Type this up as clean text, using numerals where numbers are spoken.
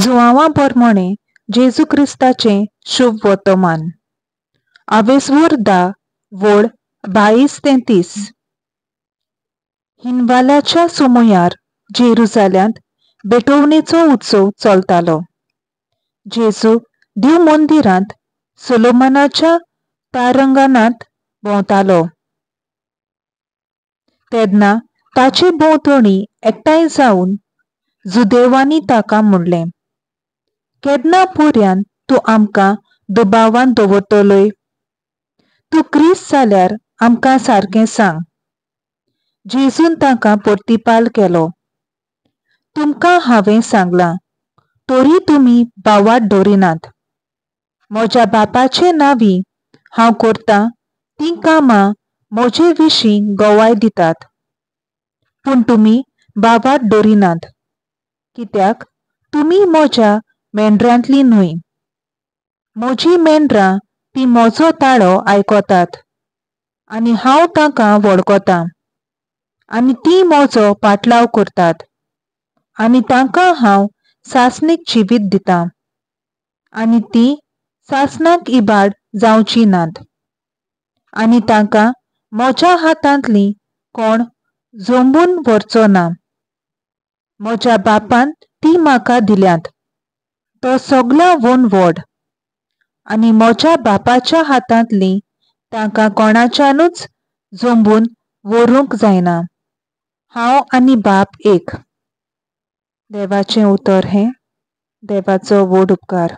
जुआंवा पोरमोणे जेजू क्रिस्ताचें शुभ वर्तमान. आवेसवूर 10 वोड 22-30. हिनवालाच्या सुमयार जेरुसाल्यांत बेटोवणेचो उत्सव चलतालो. जेजू देव मंदिरांत सोलोमनाच्या प्रांगणांत भोंवतालो. तेन्ना ताचे भोंवतणी एकठांय जावन जुदेवांनी ताका म्हणलें, केन्ना पर्यंत तूं आमकां दुबावान दवरतलोय? तूं क्रिस्त जाल्यार आमकां सारकें सांग. जेजून तांकां प्रतिपाल केलो, तुमकां हांवें सांगलां, तरी तुमी बावाट दवरिनात. म्हज्या बापाचे नांवी हांव करतां तीं कामां म्हजे विशीं गवाय दितात. पूण तुमी बावाट दवरिनात, कित्याक तुमी म्हज्या मेंढरांतलीं न्हय. म्हजीं मेंढरां तीं म्हजो ताळो आयकतात, आनी हांव तांकां वळखतां, आनी तीं म्हजो पाटलाव करतात. आनी तांकां हांव सासणेक जिवीत दितां, आनी तीं सासणाक इबाड जावचीं नात. आनी तांकां म्हज्या हातांतलीं कोण जोंबून व्हरचो ना. म्हज्या बापान तीं म्हाका दिल्यांत. तो सगळ्यांवून व्हड, आनी म्हज्या बापाच्या हातांतलीं तांकां कोणाच्यानूच जोंबून व्हरूंक जायना. हांव आनी बाप एक. देवाचें उतर हें. देवाचो व्हड उपकार.